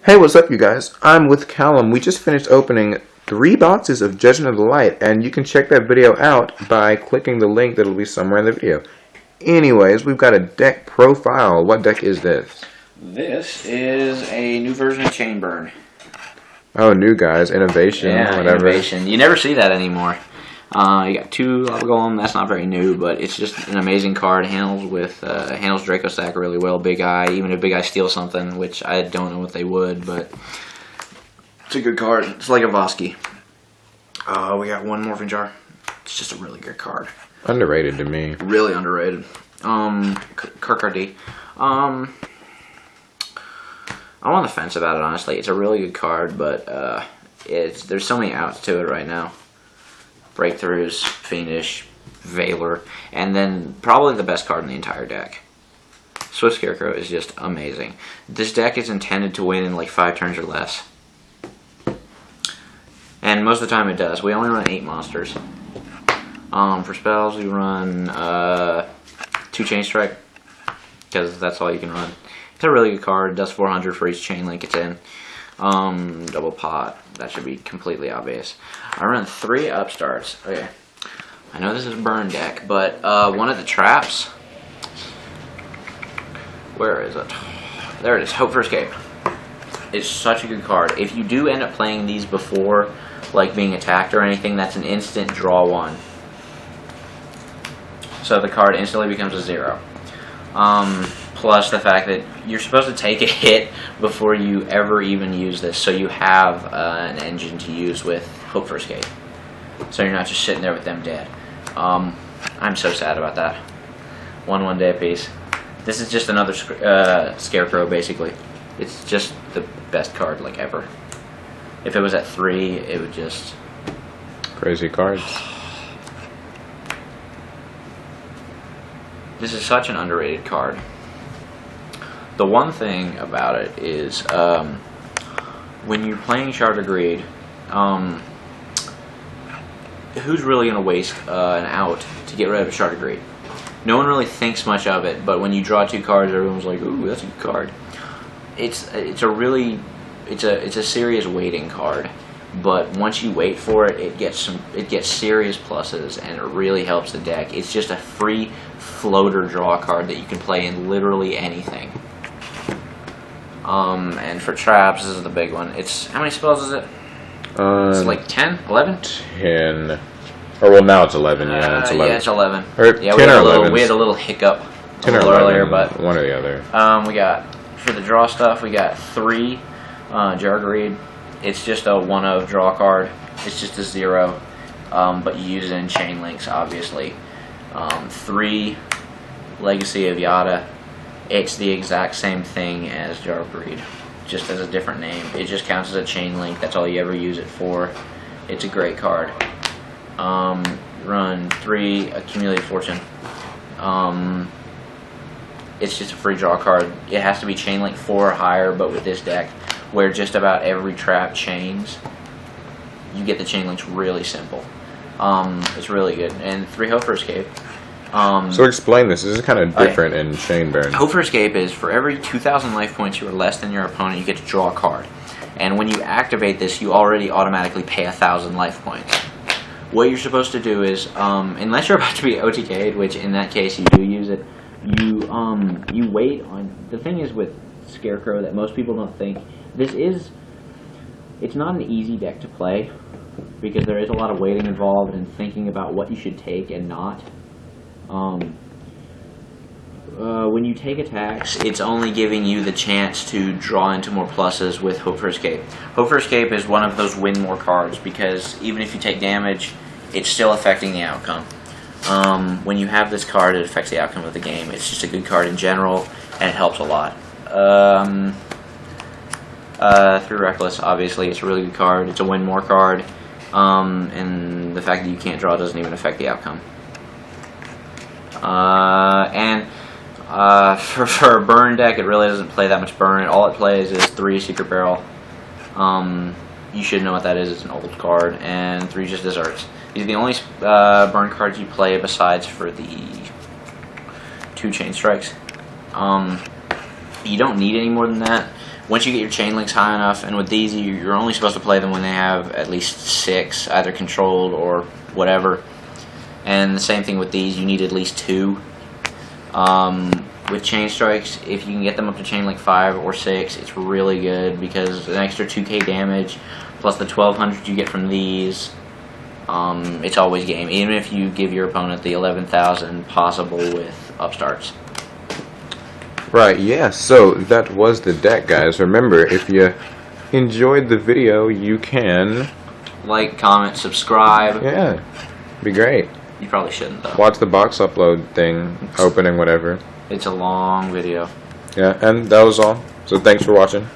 Hey, what's up, you guys? I'm with Kallam. We just finished opening 3 boxes of Judgment of the Light, and you can check that video out by clicking the link that'll be somewhere in the video. Anyways, we've got a deck profile. What deck is this? This is a new version of Chainburn. Oh, new guys, innovation, whatever. Innovation. You never see that anymore. You got 2 Golem. That's not very new, but it's just an amazing card. Handles Draco Stack really well. Big Eye, even if Big Eye steals something, which I don't know what they would, but it's a good card. It's like a Vosky. We got 1 Morphing Jar. It's just a really good card. Underrated to me. Really underrated. Kirkardy. I'm on the fence about it, honestly. It's a really good card, but there's so many outs to it right now. Breakthroughs, Fiendish, Valor, and then probably the best card in the entire deck. Swift Scarecrow is just amazing. This deck is intended to win in like 5 turns or less. And most of the time it does. We only run 8 monsters. For spells we run 2 Chain Strike, because that's all you can run. It's a really good card. It does 400 for each chain link it's in. Double pot. That should be completely obvious. I run 3 upstarts. Okay. I know this is a burn deck, but one of the traps. Where is it? There it is. Hope for Escape. It's such a good card. If you do end up playing these before, like being attacked or anything, that's an instant draw 1. So the card instantly becomes a 0. Plus the fact that you're supposed to take a hit before you ever even use this, so you have an engine to use with Hope for Escape. So you're not just sitting there with them dead. I'm so sad about that. 1/1 day apiece. This is just another Scarecrow, basically. It's just the best card, like, ever. If it was at 3, it would just... Crazy cards. This is such an underrated card. The one thing about it is, when you're playing Shard of Greed, who's really going to waste an out to get rid of a Shard of Greed? No one really thinks much of it, but when you draw 2 cards, everyone's like, "Ooh, that's a good card." It's a serious waiting card, but once you wait for it, it gets serious pluses, and it really helps the deck. It's just a free floater draw card that you can play in literally anything. And for traps, this is the big one. How many spells is it? It's like 10, 11? 10. Or, well, now it's 11. Yeah, it's 11. Yeah, it's 11. Or yeah, 10 or 11. We had a little hiccup 10 or 11, earlier, but one or the other. We got, for the draw stuff, we got 3 Jar Greed. It's just a 1/0 draw card. It's just a 0, but you use it in chain links, obviously. 3 Legacy of Yada. It's the exact same thing as Jar Greed, just as a different name. It just counts as a chain link. That's all you ever use it for. It's a great card. Run 3 Accumulated Fortune. It's just a free draw card. It has to be chain link 4 or higher, but with this deck, where just about every trap chains, you get the chain links really simple. It's really good. And 3 Hope for Escape. So explain this. This is kind of different in Chainburn. Hope for Escape is for every 2,000 life points you are less than your opponent, you get to draw a card. And when you activate this, you already automatically pay 1,000 life points. What you're supposed to do is, unless you're about to be OTK'd, which in that case you do use it, you wait on... The thing is with Scarecrow that most people don't think, it's not an easy deck to play, because there is a lot of waiting involved and thinking about what you should take and not. When you take attacks, it's only giving you the chance to draw into more pluses with Hope for Escape. Hope for Escape is one of those win more cards, because even if you take damage, it's still affecting the outcome. When you have this card, it affects the outcome of the game. It's just a good card in general, and it helps a lot. 3 Reckless, obviously, it's a really good card. It's a win more card, and the fact that you can't draw doesn't even affect the outcome. For a burn deck, it really doesn't play that much burn. All it plays is 3 Secret Barrel. You should know what that is. It's an old card. And 3 just Desserts. These are the only burn cards you play besides for the 2 Chain Strikes. You don't need any more than that, once you get your chain links high enough, and with these, you're only supposed to play them when they have at least 6, either controlled or whatever. And the same thing with these, you need at least 2. With chain strikes, if you can get them up to chain link 5 or 6, it's really good because an extra 2k damage plus the 1200 you get from these, it's always game. Even if you give your opponent the 11,000 possible with upstarts. Right, yeah, so that was the deck, guys. Remember, if you enjoyed the video, you can... Like, comment, subscribe. Yeah, be great. You probably shouldn't, though. Watch the box upload thing, opening, whatever. It's a long video. Yeah, and that was all. So thanks for watching.